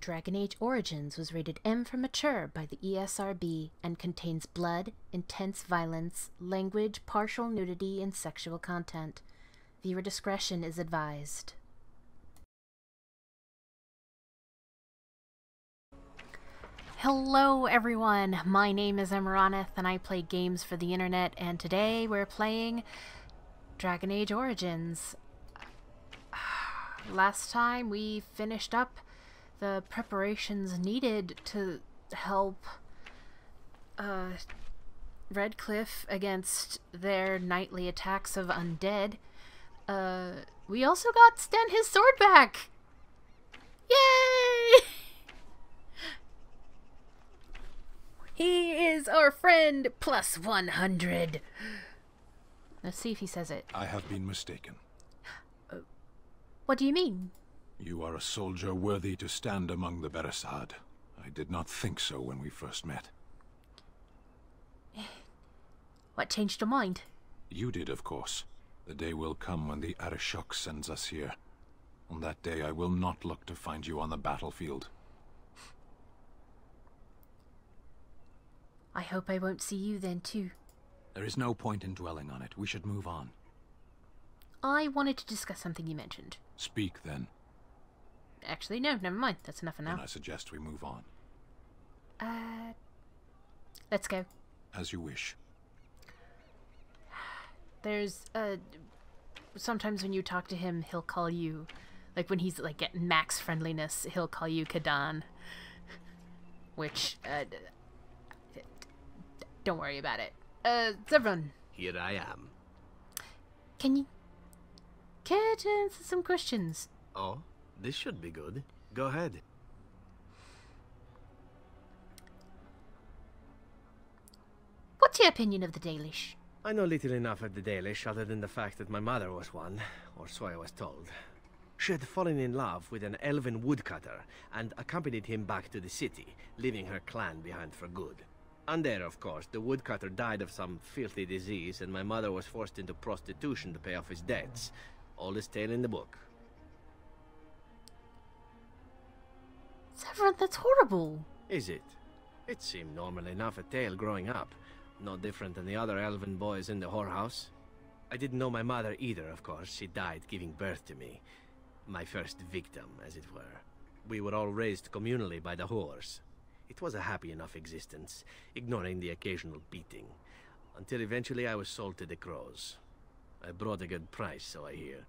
Dragon Age Origins was rated M for mature by the ESRB and contains blood, intense violence, language, partial nudity, and sexual content. Viewer discretion is advised. Hello everyone, my name is Amaronith and I play games for the internet, and today we're playing Dragon Age Origins. Last time we finished up the preparations needed to help Redcliffe against their nightly attacks of undead. We also got Sten his sword back! Yay! He is our friend, plus 100. Let's see if he says it. I have been mistaken. What do you mean? You are a soldier worthy to stand among the Beresad. I did not think so when we first met. What changed your mind? You did, of course. The day will come when the Arishok sends us here. On that day, I will not look to find you on the battlefield. I hope I won't see you then, too. There is no point in dwelling on it. We should move on. I wanted to discuss something you mentioned. Speak, then. Actually, no, never mind. That's enough for now. Then I suggest we move on. Let's go. As you wish. There's, sometimes when you talk to him, he'll call you, like when he's, like, at max friendliness, he'll call you Kadan. Which, don't worry about it. Zevran. Here I am. Can you care to answer some questions? Oh, this should be good. Go ahead. What's your opinion of the Dalish? I know little enough of the Dalish other than the fact that my mother was one, or so I was told. She had fallen in love with an elven woodcutter and accompanied him back to the city, leaving her clan behind for good. And there, of course, the woodcutter died of some filthy disease, and my mother was forced into prostitution to pay off his debts. Oldest tale in the book. Zevran, that's horrible. Is it? It seemed normal enough a tale growing up. No different than the other elven boys in the whorehouse. I didn't know my mother either, of course. She died giving birth to me. My first victim, as it were. We were all raised communally by the whores. It was a happy enough existence, ignoring the occasional beating. Until eventually I was sold to the crows. I brought a good price, so I hear.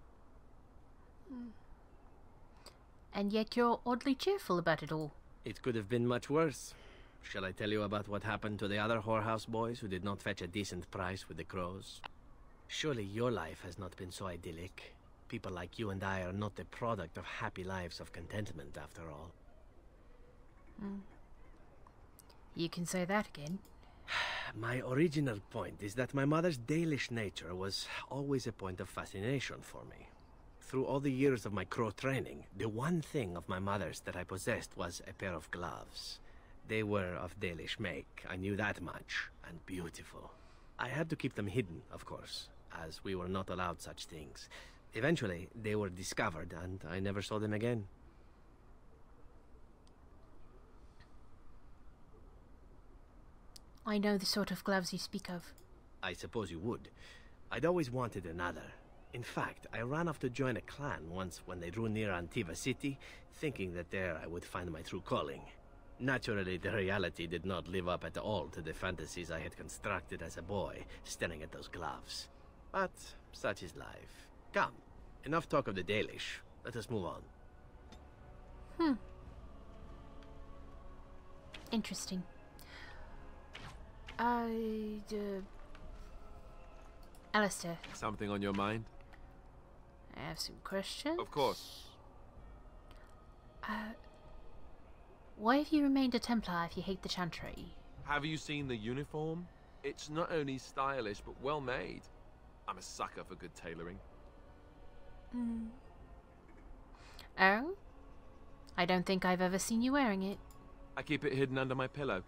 And yet you're oddly cheerful about it all. It could have been much worse. Shall I tell you about what happened to the other whorehouse boys who did not fetch a decent price with the crows? Surely your life has not been so idyllic. People like you and I are not the product of happy lives of contentment, after all. You can say that again. My original point is that my mother's Dalish nature was always a point of fascination for me. Through all the years of my crow training, the one thing of my mother's that I possessed was a pair of gloves. They were of Dalish make, I knew that much, and beautiful. I had to keep them hidden, of course, as we were not allowed such things. Eventually, they were discovered, and I never saw them again. I know the sort of gloves you speak of. I suppose you would. I'd always wanted another. In fact, I ran off to join a clan once when they drew near Antiva City, thinking that there I would find my true calling. Naturally, the reality did not live up at all to the fantasies I had constructed as a boy, staring at those gloves. But such is life. Come, enough talk of the Dalish. Let us move on. Interesting. Alistair, Something on your mind? I have some questions. Of course. Why have you remained a Templar if you hate the Chantry? Have you seen the uniform? It's not only stylish, but well made. I'm a sucker for good tailoring. Oh? I don't think I've ever seen you wearing it. I keep it hidden under my pillow.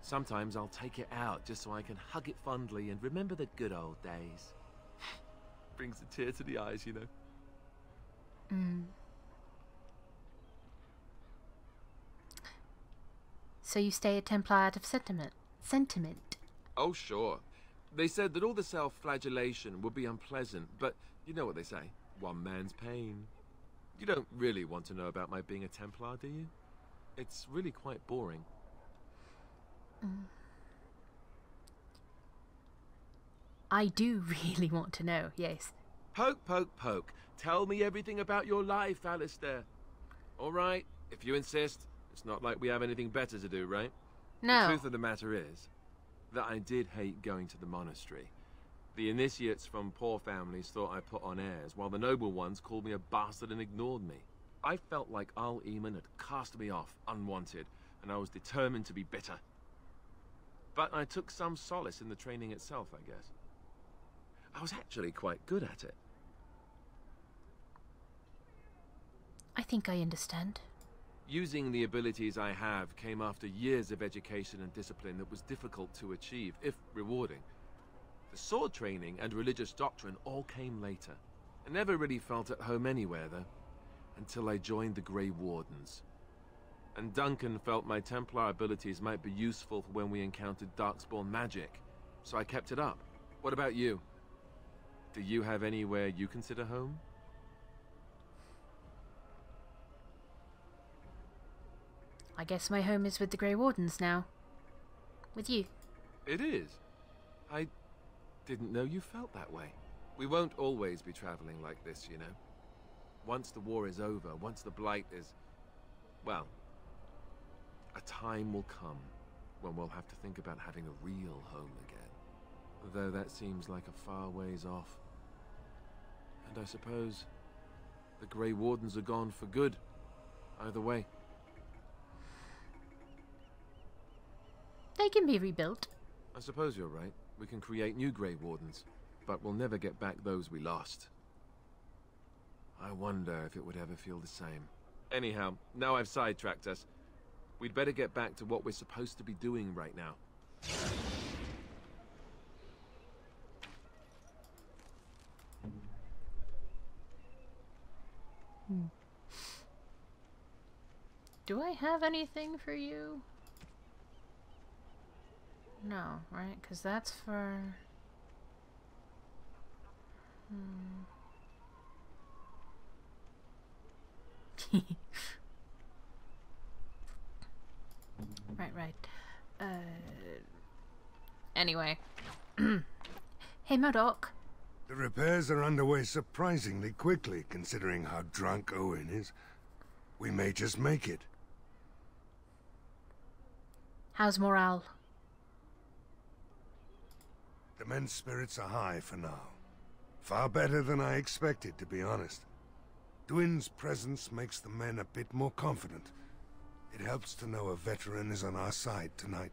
Sometimes I'll take it out just so I can hug it fondly and remember the good old days. Brings a tear to the eyes, you know. So you stay a Templar out of sentiment. Oh, sure. They said that all the self-flagellation would be unpleasant, but you know what they say. One man's pain. You don't really want to know about my being a Templar, do you? It's really quite boring. I do really want to know, yes. Poke, poke, poke. Tell me everything about your life, Alistair. All right, if you insist. It's not like we have anything better to do, right? No. The truth of the matter is that I did hate going to the monastery. The initiates from poor families thought I put on airs, while the noble ones called me a bastard and ignored me. I felt like Al Eamon had cast me off, unwanted, and I was determined to be bitter. But I took some solace in the training itself, I guess. I was actually quite good at it. I think I understand. Using the abilities I have came after years of education and discipline that was difficult to achieve, if rewarding. The sword training and religious doctrine all came later. I never really felt at home anywhere, though, until I joined the Grey Wardens. And Duncan felt my Templar abilities might be useful for when we encountered Darkspawn magic, so I kept it up. What about you? Do you have anywhere you consider home? I guess my home is with the Grey Wardens now. With you. It is. I didn't know you felt that way. We won't always be traveling like this, you know. Once the war is over, once the Blight is... well, a time will come when we'll have to think about having a real home again. Though that seems like a far ways off. And I suppose the Grey Wardens are gone for good. Either way. They can be rebuilt. I suppose you're right. We can create new Grey Wardens, but we'll never get back those we lost. I wonder if it would ever feel the same. Anyhow, now I've sidetracked us. We'd better get back to what we're supposed to be doing right now. Do I have anything for you? No, right? Because that's for... Right. Anyway. Hey, Modoc. The repairs are underway surprisingly quickly, considering how drunk Owen is. We may just make it. How's morale? The men's spirits are high for now. Far better than I expected, to be honest. Dwin's presence makes the men a bit more confident. It helps to know a veteran is on our side tonight.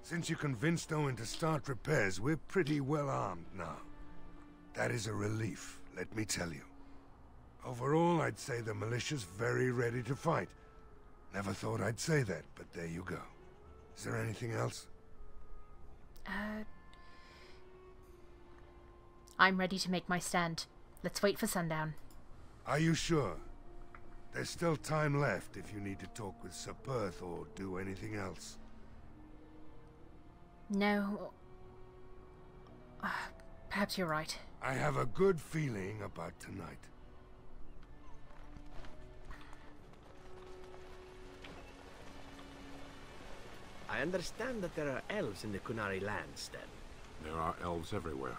Since you convinced Owen to start repairs, we're pretty well armed now. That is a relief, let me tell you. Overall, I'd say the militia's very ready to fight. Never thought I'd say that, but there you go. Is there anything else? I'm ready to make my stand. Let's wait for sundown. Are you sure? There's still time left if you need to talk with Sir Perth or do anything else. No. Perhaps you're right. I have a good feeling about tonight. I understand that there are elves in the Kunari lands, then. There are elves everywhere.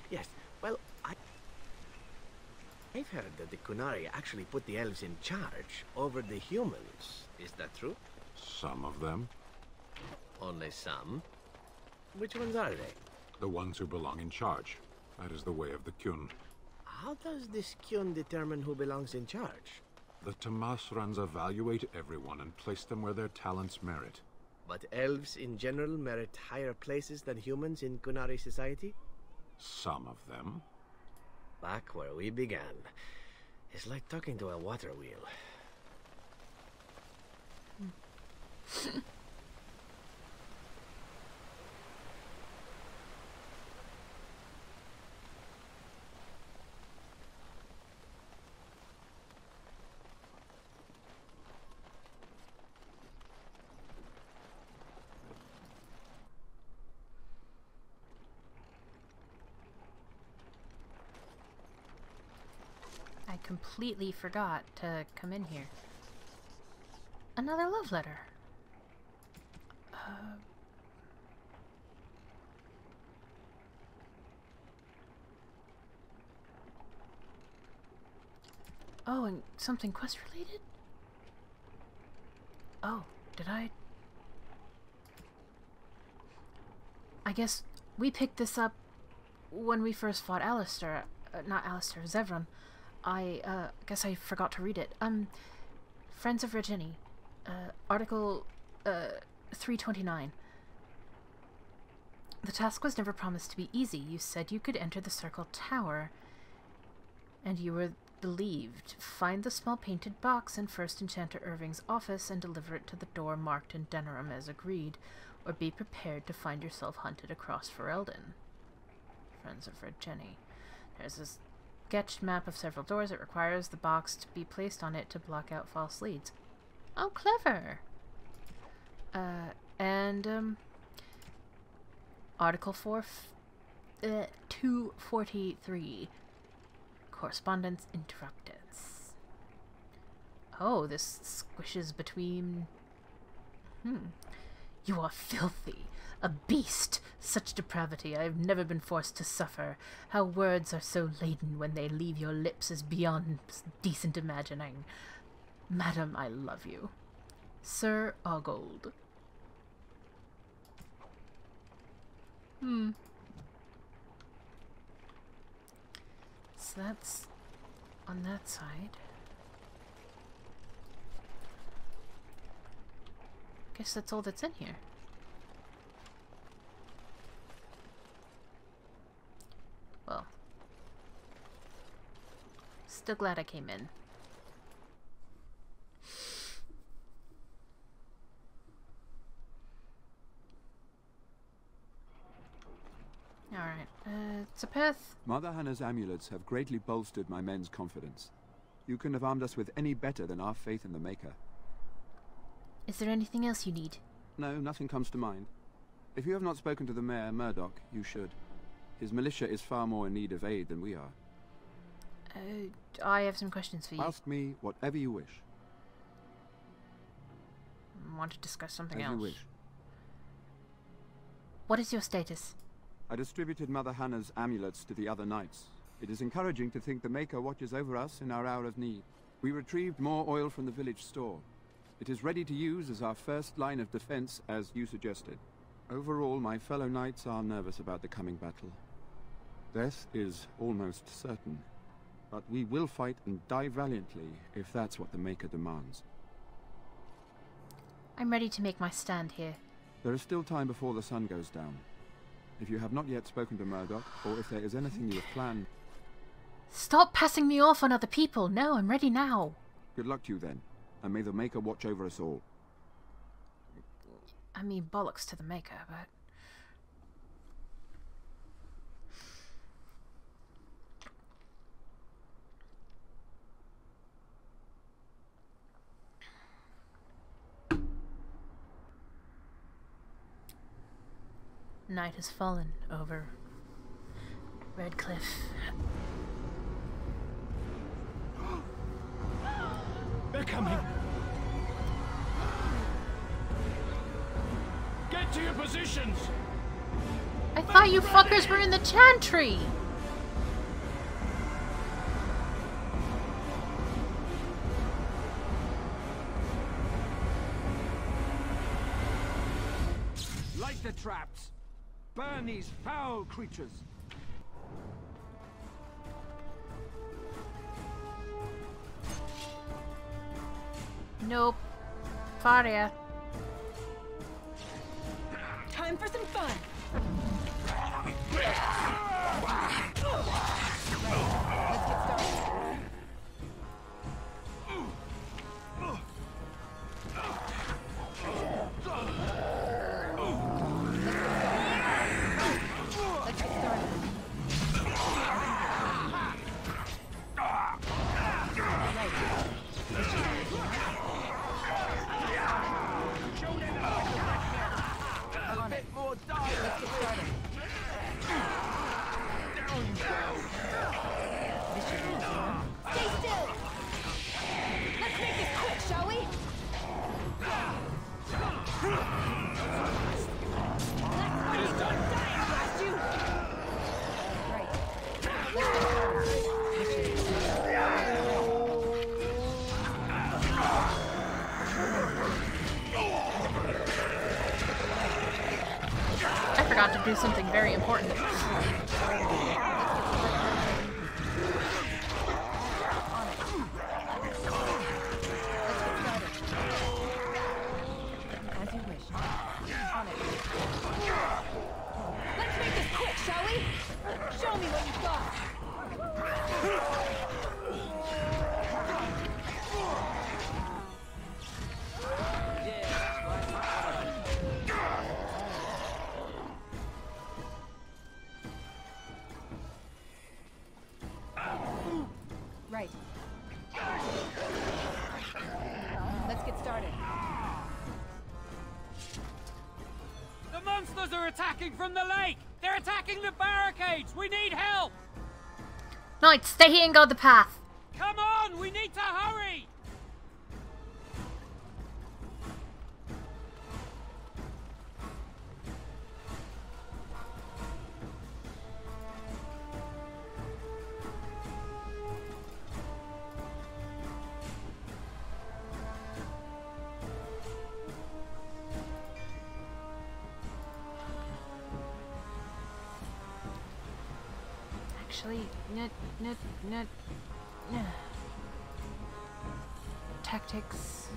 Yes. Well, I've heard that the Kunari actually put the elves in charge over the humans. Is that true? Some of them. Only some? Which ones are they? The ones who belong in charge. That is the way of the Kyun. How does this Kyun determine who belongs in charge? The Tamasrans evaluate everyone and place them where their talents merit. But elves in general merit higher places than humans in Kunari society? Some of them. Back where we began. It's like talking to a water wheel. completely forgot to come in here. Another love letter. Oh, and something quest related? Oh, did I guess we picked this up when we first fought Alistair. Not Alistair, Zevran. I guess I forgot to read it. Friends of Regini. Article 329. The task was never promised to be easy. You said you could enter the Circle Tower, and you were believed. Find the small painted box in First Enchanter Irving's office and deliver it to the door marked in Denerim as agreed, or be prepared to find yourself hunted across Ferelden. Friends of Regini. There's a sketched map of several doors. It requires the box to be placed on it to block out false leads. Oh, clever! Article 243. Correspondence interrupted. Oh, this squishes between... You are filthy. A beast. Such depravity I have never been forced to suffer. How words are so laden when they leave your lips is beyond decent imagining. Madam, I love you. Sir Ogold. So that's on that side. Guess that's all that's in here. Well, still glad I came in. Alright, Zapeth. Mother Hannah's amulets have greatly bolstered my men's confidence. You couldn't have armed us with any better than our faith in the Maker. Is there anything else you need? No, nothing comes to mind. If you have not spoken to the Mayor, Murdoch, you should. His militia is far more in need of aid than we are. I have some questions for you. Ask me whatever you wish. I want to discuss something else. As you wish. What is your status? I distributed Mother Hannah's amulets to the other knights. It is encouraging to think the Maker watches over us in our hour of need. We retrieved more oil from the village store. It is ready to use as our first line of defense, as you suggested. Overall, my fellow knights are nervous about the coming battle. Death is almost certain, but we will fight and die valiantly if that's what the Maker demands. I'm ready to make my stand here. There is still time before the sun goes down. If you have not yet spoken to Murdoch, or if there is anything you have planned... Stop passing me off on other people! No, I'm ready now! Good luck to you then, and may the Maker watch over us all. I mean, bollocks to the Maker, but... Night has fallen over Redcliffe. They're coming! Get to your positions! I thought you fuckers were in the chantry! Light the traps! Burn these foul creatures! Nope. Farria. Time for some fun. Let's get started. forgot to do something very important. As you wish. On it. Let's make this quick, shall we? Show me what you've got. Right. Let's get started. The monsters are attacking from the lake! They're attacking the barricades! We need help! Knight, stay here and guard the path. Come on! We need to hurry! Actually, tactics.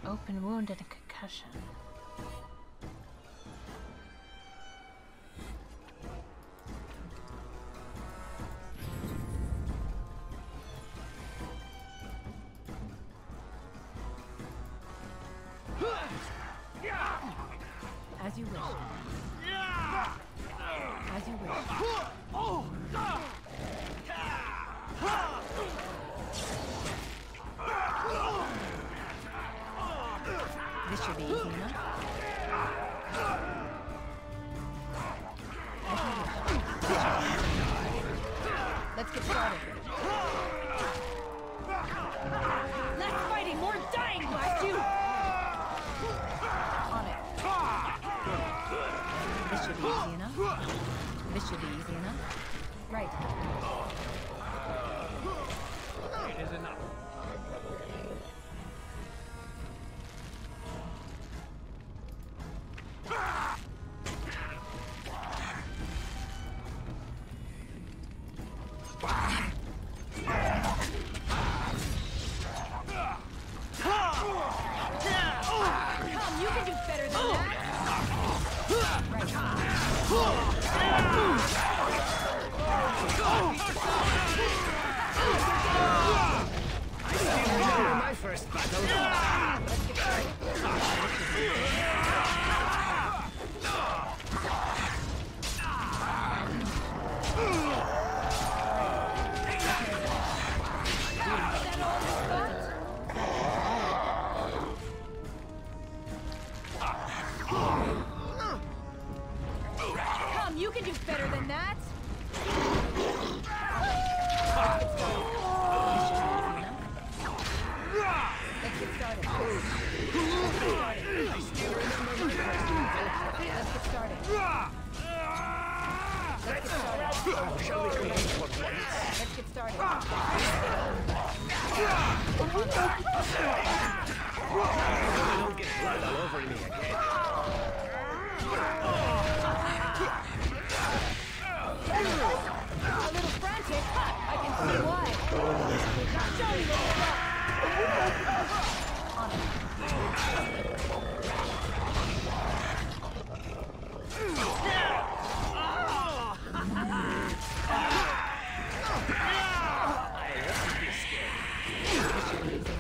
Open wound and a concussion. As you wish. As you wish. This should be easy enough. As you wish. Let's get started. Less fighting, more dying, blast you! On it. This should be easy enough. This should be easy enough. Right. It is enough. Come, you can do better than that! Right. My first battle. Let's get started. Come, you can do better than that! Let's get started. Let's get started. Shall we compete for points? Let's get started. Don't get blood all over me again. A little frantic. I can see why. Show me the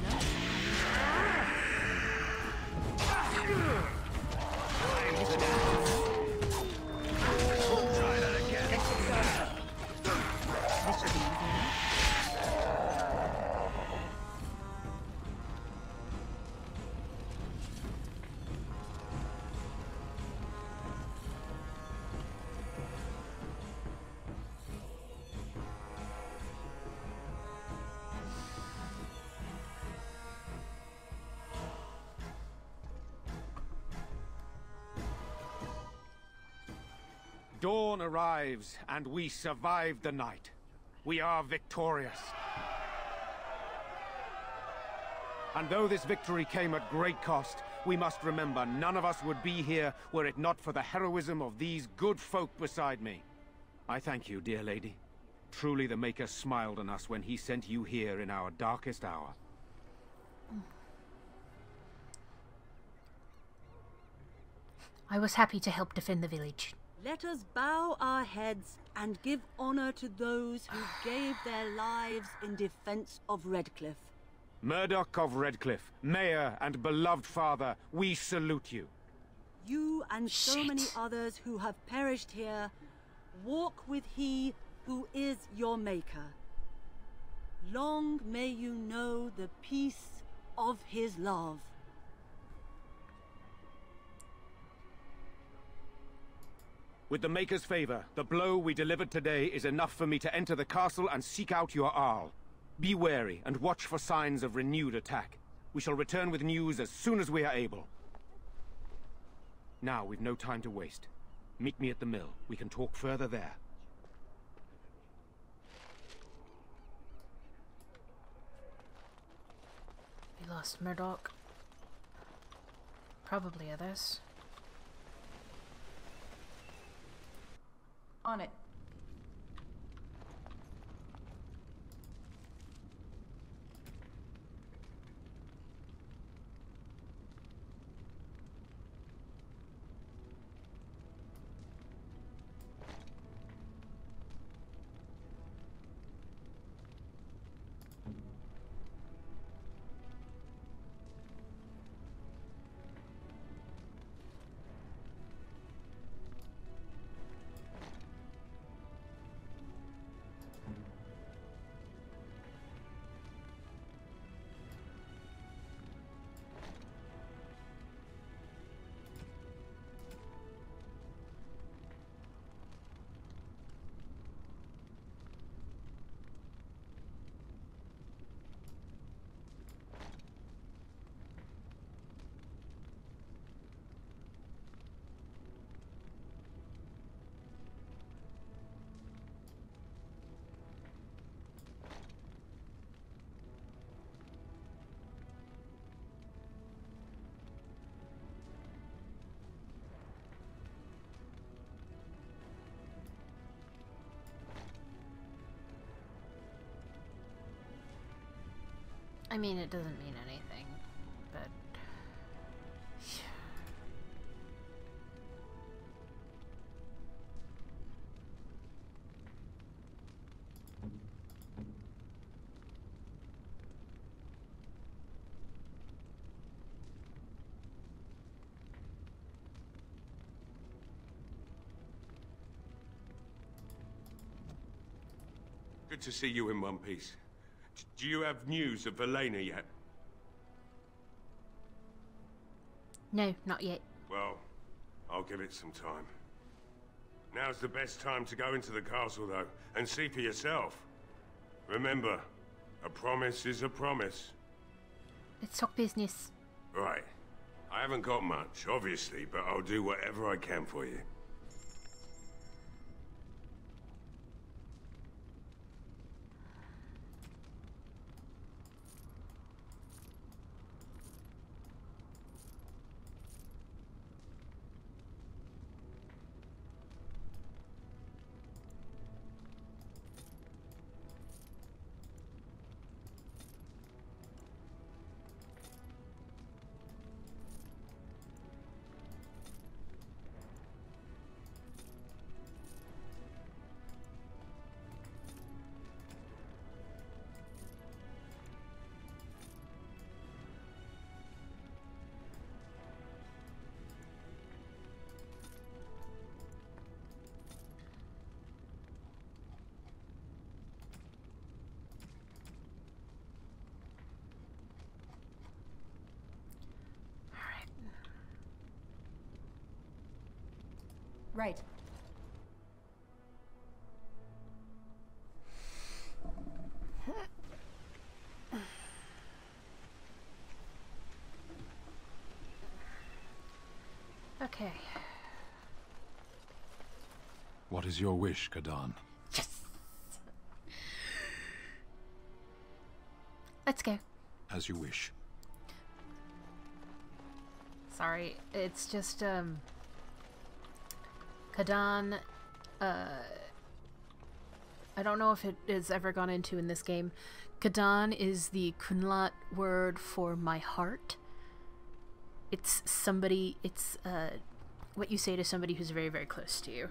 Dawn arrives, and we survived the night. We are victorious. And though this victory came at great cost, we must remember none of us would be here were it not for the heroism of these good folk beside me. I thank you, dear lady. Truly the Maker smiled on us when he sent you here in our darkest hour. I was happy to help defend the village. Let us bow our heads and give honor to those who gave their lives in defense of Redcliffe. Murdoch of Redcliffe, Mayor and beloved father, we salute you. You and so many others who have perished here, walk with he who is your Maker. Long may you know the peace of his love. With the Maker's favor, the blow we delivered today is enough for me to enter the castle and seek out your Arl. Be wary and watch for signs of renewed attack. We shall return with news as soon as we are able. Now, we've no time to waste. Meet me at the mill. We can talk further there. We lost Murdoch. Probably others. On it. I mean, it doesn't mean anything, but... Good to see you in one piece. Do you have news of Velena yet? No, not yet. Well, I'll give it some time. Now's the best time to go into the castle, though, and see for yourself. Remember, a promise is a promise. Let's talk business. Right. I haven't got much, obviously, but I'll do whatever I can for you. Right. Okay. What is your wish, Kadan? Yes! Let's go. As you wish. Sorry, it's just, Kadan, I don't know if it is ever gone into in this game. Kadan is the Kunlat word for my heart. It's somebody, it's, what you say to somebody who's very, very close to you.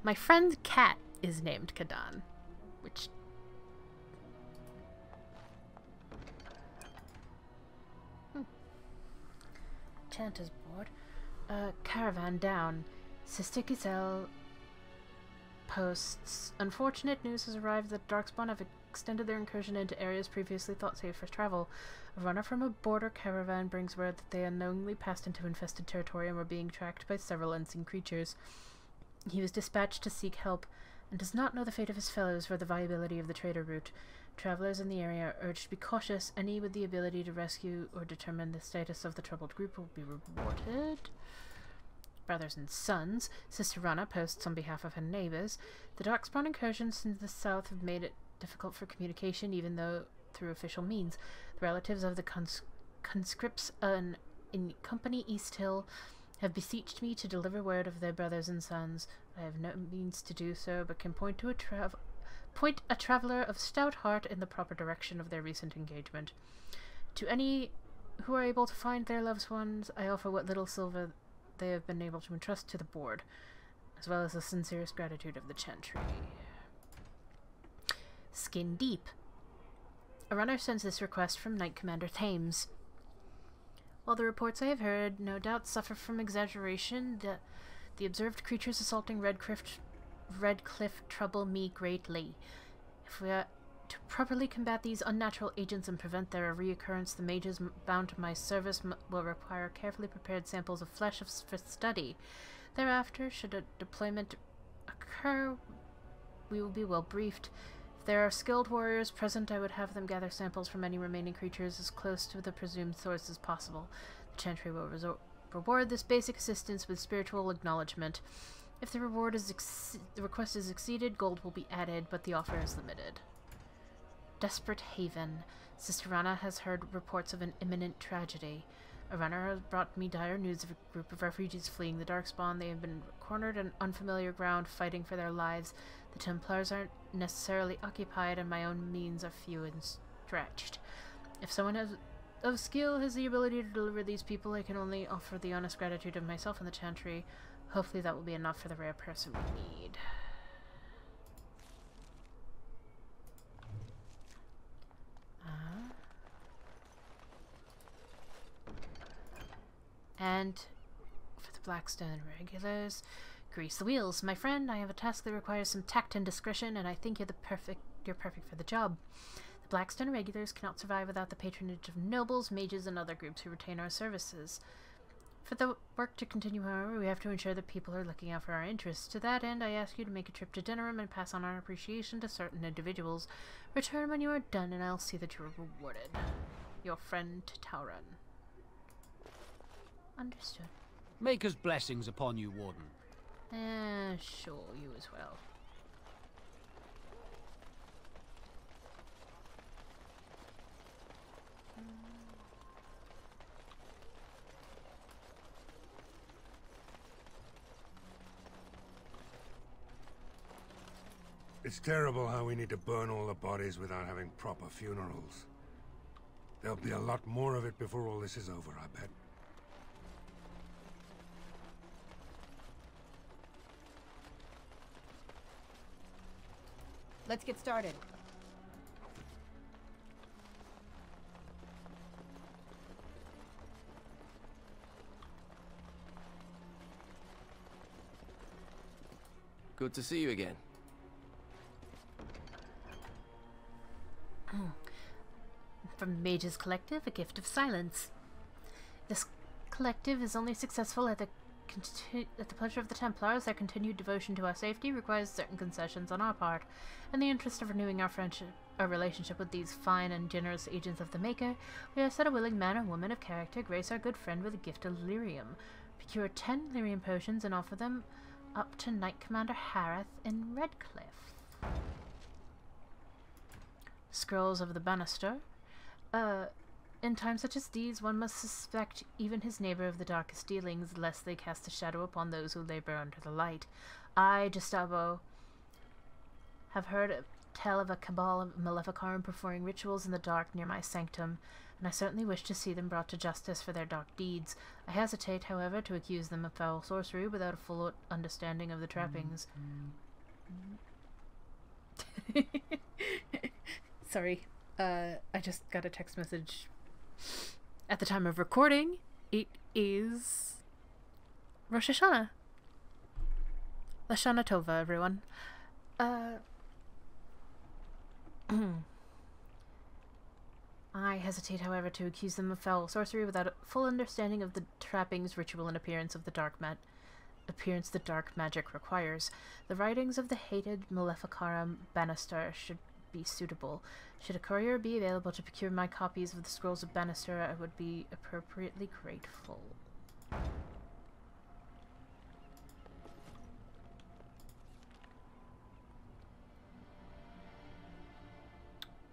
My friend's cat is named Kadan, which... Chant is bored. Caravan down. Sister Giselle posts. Unfortunate news has arrived that Darkspawn have extended their incursion into areas previously thought safe for travel. A runner from a border caravan brings word that they unknowingly passed into infested territory and were being tracked by several unseen creatures. He was dispatched to seek help and does not know the fate of his fellows or the viability of the trader route. Travelers in the area are urged to be cautious. Any with the ability to rescue or determine the status of the troubled group will be rewarded. Brothers and sons, Sister Rana posts on behalf of her neighbors. The Darkspawn incursions in the south have made it difficult for communication, even though through official means. The relatives of the conscripts in Company East Hill have beseeched me to deliver word of their brothers and sons. I have no means to do so, but can point a traveler of stout heart in the proper direction of their recent engagement. To any who are able to find their loved ones, I offer what little silver they have been able to entrust to the board, as well as the sincerest gratitude of the Chantry. Skin deep. A runner sends this request from Knight Commander Thames. While the reports I have heard no doubt suffer from exaggeration, the observed creatures assaulting Redcliffe trouble me greatly. If we are to properly combat these unnatural agents and prevent their reoccurrence, the mages bound to my service will require carefully prepared samples of flesh for study. Thereafter, should a deployment occur, we will be well briefed. If there are skilled warriors present, I would have them gather samples from any remaining creatures as close to the presumed source as possible. The Chantry will reward this basic assistance with spiritual acknowledgement. If the request is exceeded, gold will be added, but the offer is limited. Desperate Haven. Sister Rana has heard reports of an imminent tragedy. A runner has brought me dire news of a group of refugees fleeing the Darkspawn. They have been cornered on unfamiliar ground, fighting for their lives. The Templars aren't necessarily occupied, and my own means are few and stretched. If someone of skill has the ability to deliver these people, I can only offer the honest gratitude of myself and the Chantry. Hopefully that will be enough for the rare person we need. And for the Blackstone regulars, grease the wheels. My friend, I have a task that requires some tact and discretion, and I think you're perfect for the job. The Blackstone regulars cannot survive without the patronage of nobles, mages, and other groups who retain our services. For the work to continue, however, we have to ensure that people are looking out for our interests. To that end, I ask you to make a trip to Denerim and pass on our appreciation to certain individuals. Return when you are done, and I'll see that you are rewarded. Your friend, Tauren. Understood. Maker's blessings upon you, Warden. Sure, you as well. It's terrible how we need to burn all the bodies without having proper funerals. There'll be a lot more of it before all this is over, I bet. Let's get started. Good to see you again. From Mages Collective, a gift of silence. This collective is only successful at the pleasure of the Templars. Their continued devotion to our safety requires certain concessions on our part. In the interest of renewing our relationship with these fine and generous agents of the Maker, we have set a willing man or woman of character grace our good friend with a gift of lyrium. Procure 10 lyrium potions and offer them up to Knight Commander Harith in Redcliffe. Scrolls of the Banister. In times such as these, one must suspect even his neighbor of the darkest dealings, lest they cast a shadow upon those who labor under the light. I, Gustavo, have heard tell of a cabal of Maleficarum performing rituals in the dark near my sanctum, and I certainly wish to see them brought to justice for their dark deeds. I hesitate, however, to accuse them of foul sorcery without a full understanding of the trappings. Sorry, I just got a text message. At the time of recording, it is Rosh Hashanah. Lashana Tova, everyone. I hesitate, however, to accuse them of foul sorcery without a full understanding of the trappings, ritual, and appearance the dark magic requires. The writings of the hated Maleficarum Banister should be suitable. Should a courier be available to procure my copies of the Scrolls of Banister, I would be appropriately grateful.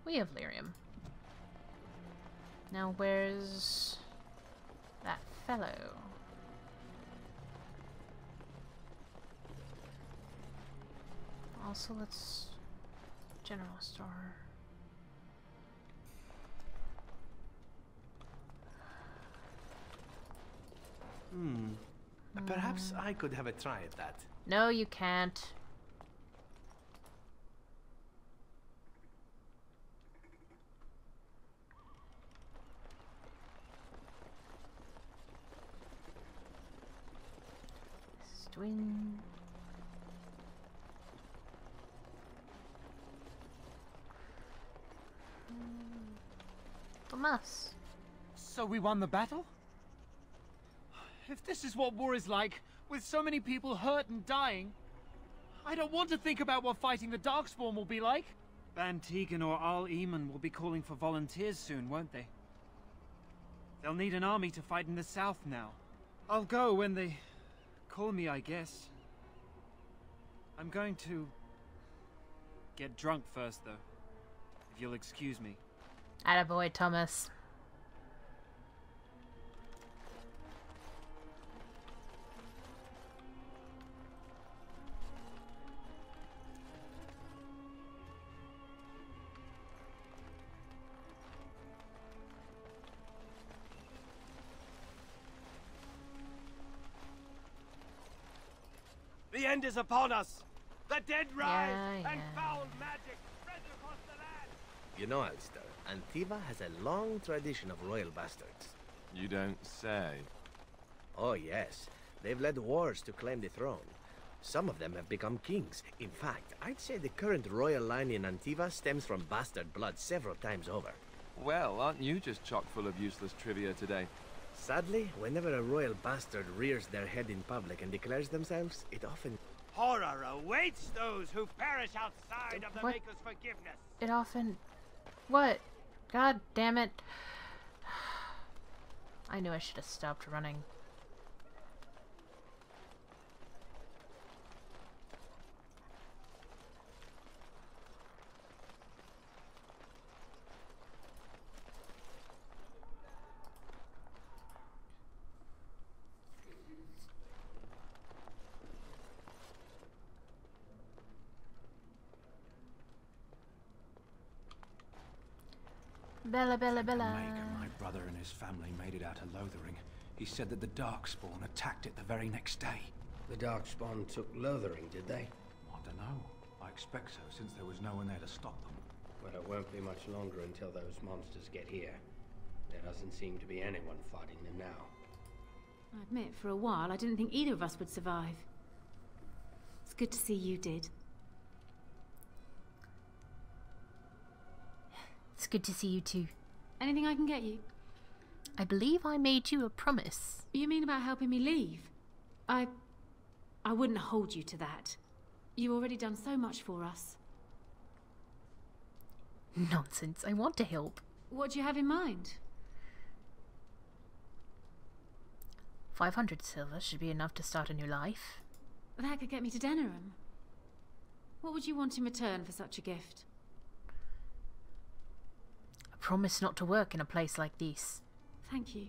We have lyrium. Now where's that fellow? Also, let's general store. Perhaps I could have a try at that. No, you can't. Swing. Thomas. So we won the battle? If this is what war is like, with so many people hurt and dying, I don't want to think about what fighting the Darkspawn will be like. Van Tegan or Al Eamon will be calling for volunteers soon, won't they? They'll need an army to fight in the south now. I'll go when they call me, I guess. I'm going to get drunk first, though, if you'll excuse me. Attaboy, Thomas. The end is upon us! The dead rise, and yeah. foul magic spreads across the land! You know, Alistair, Antiva has a long tradition of royal bastards. You don't say. Oh yes, they've led wars to claim the throne. Some of them have become kings. In fact, I'd say the current royal line in Antiva stems from bastard blood several times over. Well, aren't you just chock full of useless trivia today? Sadly, whenever a royal bastard rears their head in public and declares themselves, it often... Horror awaits those who perish outside of the What? Maker's forgiveness! It often... What? God damn it. I knew I should have stopped running. Bella, Bella, Bella. Maker, my brother and his family made it out of Lothering. He said that the Darkspawn attacked it the very next day. The Darkspawn took Lothering, did they? I don't know. I expect so, since there was no one there to stop them. Well, it won't be much longer until those monsters get here. There doesn't seem to be anyone fighting them now. I admit, for a while, I didn't think either of us would survive. It's good to see you did. It's good to see you too. Anything I can get you? I believe I made you a promise. You mean about helping me leave? I wouldn't hold you to that. You've already done so much for us. Nonsense, I want to help. What do you have in mind? 500 silver should be enough to start a new life. That could get me to Denerim. What would you want in return for such a gift? A promise not to work in a place like this. Thank you.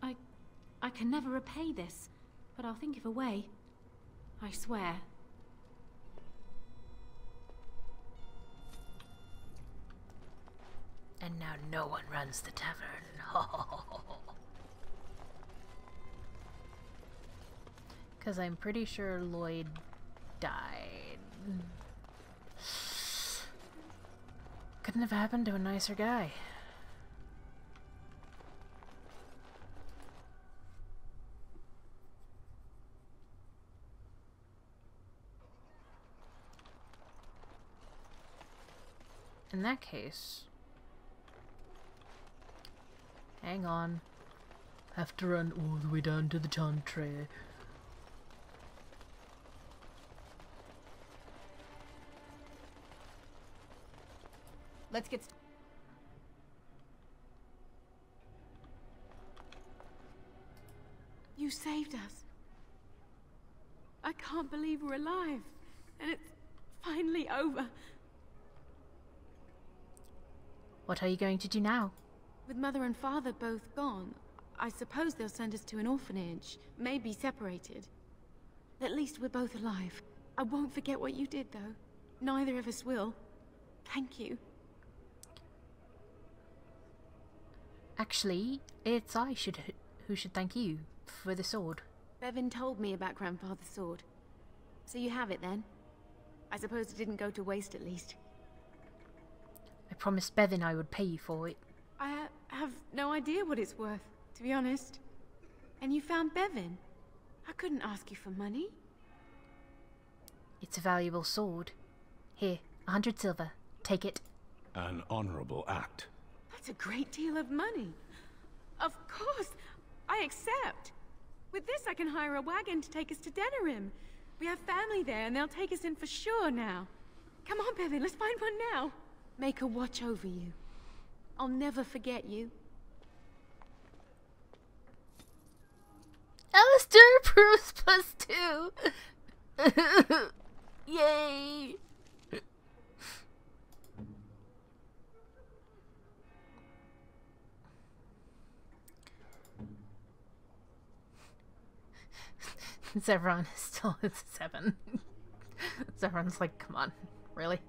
I can never repay this, but I'll think of a way. I swear. And now no one runs the tavern. Because I'm pretty sure Lloyd died. Couldn't have happened to a nicer guy. In that case... Hang on. Have to run all the way down to the chantry. Let's get You saved us. I can't believe we're alive. And it's finally over. What are you going to do now? With Mother and Father both gone, I suppose they'll send us to an orphanage. Maybe separated. At least we're both alive. I won't forget what you did, though. Neither of us will. Thank you. Actually, it's I who should thank you for the sword. Bevan told me about Grandfather's sword. So you have it, then? I suppose it didn't go to waste, at least. I promised Bevan I would pay you for it. I have no idea what it's worth, to be honest. And you found Bevan? I couldn't ask you for money. It's a valuable sword. Here, 100 silver. Take it. An honorable act. That's a great deal of money. Of course, I accept. With this, I can hire a wagon to take us to Denerim. We have family there, and they'll take us in for sure now. Come on, Bevan, let's find one now. Make her watch over you. I'll never forget you. Alistair proves +2. Yay! Zevran is still at 7. Zevran's like, come on, really?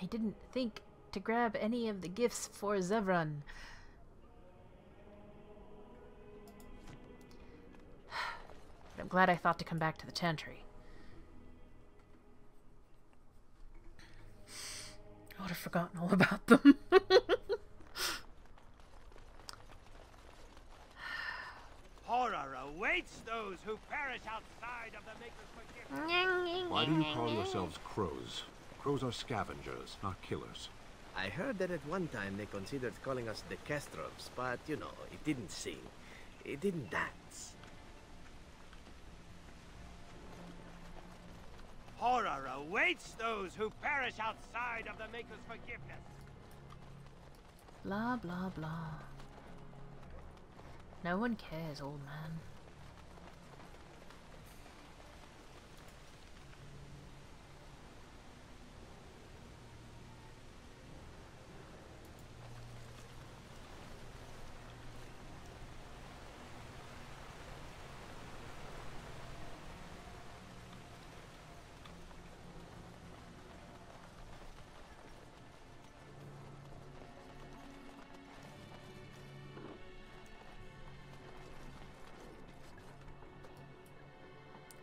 I didn't think to grab any of the gifts for Zevran. But I'm glad I thought to come back to the Chantry. I would have forgotten all about them. Horror awaits those who perish outside of the Maker's forgiveness. Why do you call yourselves crows? Crows are scavengers, not killers. I heard that at one time they considered calling us the Castrovs, but, you know, it didn't sing. It didn't dance. Horror awaits those who perish outside of the Maker's forgiveness. Blah, blah, blah. No one cares, old man.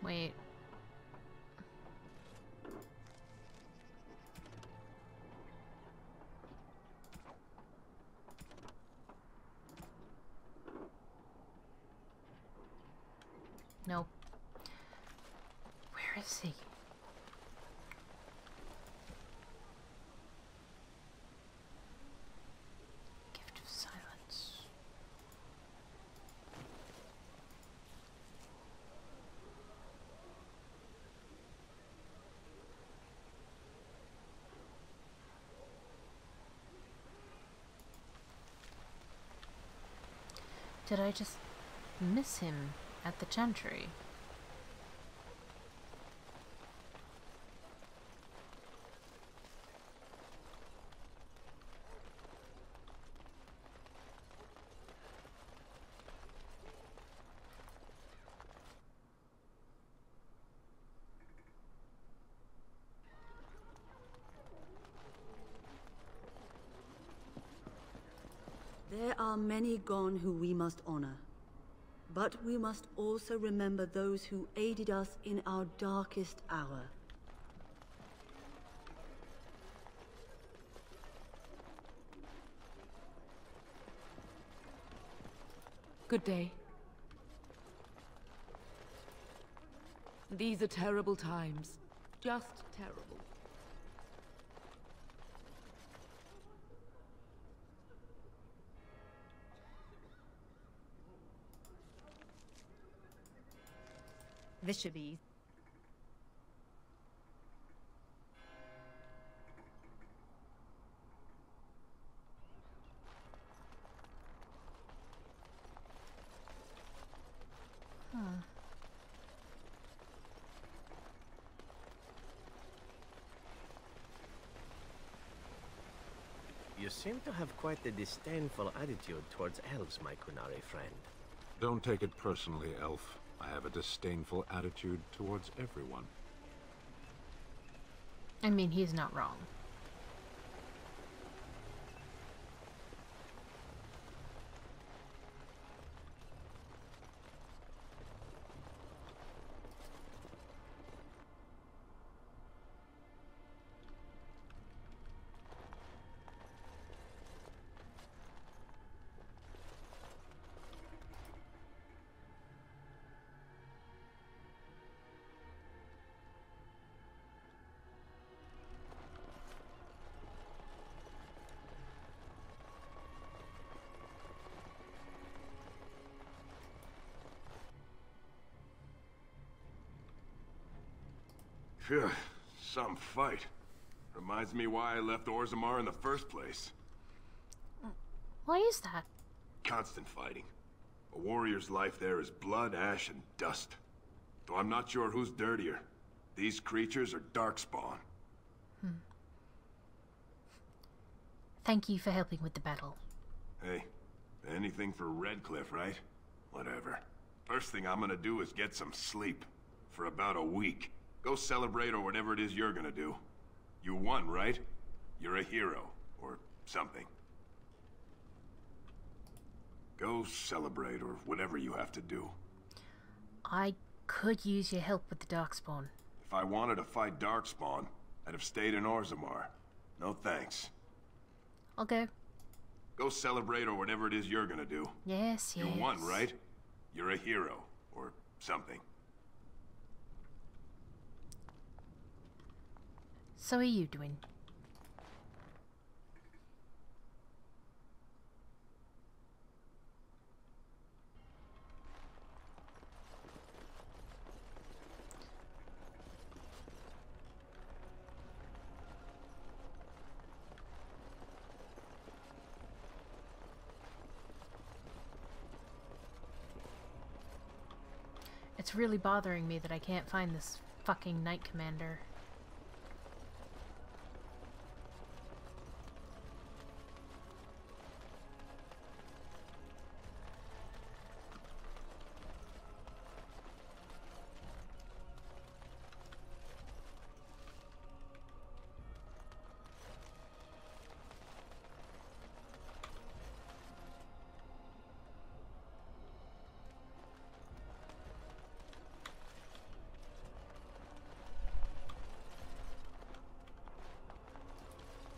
Wait. No. Where is he? Did I just miss him at the Chantry? There are many gone who we must honor. But we must also remember those who aided us in our darkest hour. Good day. These are terrible times. Just terrible. This should be. You seem to have quite a disdainful attitude towards elves, my Kunari friend. Don't take it personally, elf. I have a disdainful attitude towards everyone. I mean, he's not wrong. Phew, some fight. Reminds me why I left Orzammar in the first place. Why is that? Constant fighting. A warrior's life there is blood, ash, and dust. Though I'm not sure who's dirtier. These creatures are darkspawn. Thank you for helping with the battle. Hey, anything for Redcliffe, right? Whatever. First thing I'm gonna do is get some sleep. For about a week. Go celebrate or whatever it is you're gonna do. You won, right? You're a hero. Or something. Go celebrate or whatever you have to do. I could use your help with the Darkspawn. If I wanted to fight Darkspawn, I'd have stayed in Orzammar. No thanks. I'll go. Go celebrate or whatever it is you're gonna do. Yes, yes. You won, right? You're a hero. Or something. So are you doing? It's really bothering me that I can't find this fucking Knight Commander.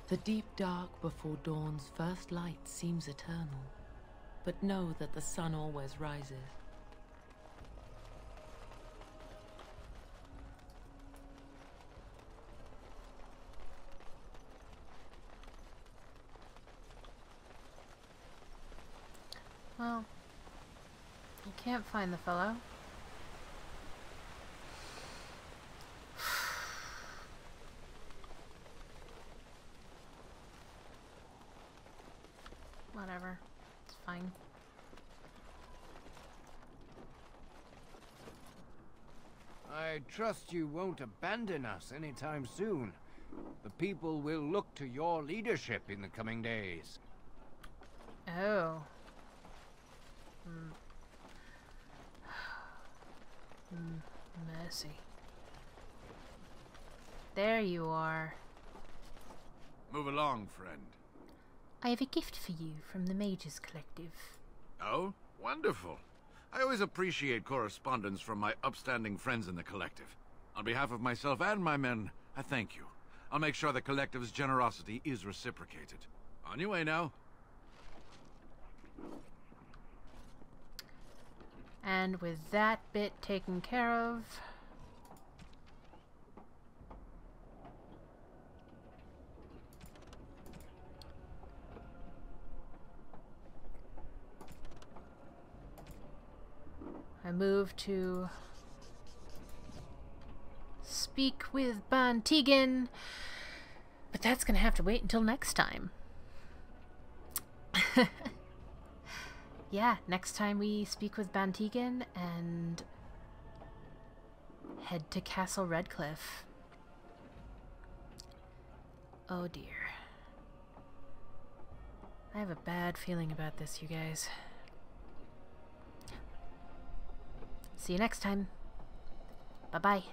The deep dark before dawn's first light seems eternal, but know that the sun always rises. Well, you can't find the fellow. Whatever. It's fine. trust you won't abandon us anytime soon. The people will look to your leadership in the coming days. Oh. Mercy. There you are. Move along, friend. I have a gift for you from the Mages Collective. Oh, wonderful. I always appreciate correspondence from my upstanding friends in the Collective. On behalf of myself and my men, I thank you. I'll make sure the Collective's generosity is reciprocated. On your way now. And with that bit taken care of... I move to speak with Ban Tegan, but that's gonna have to wait until next time. Yeah, next time we speak with Ban Tegan and head to Castle Redcliffe. Oh dear. I have a bad feeling about this, you guys. See you next time. Bye-bye.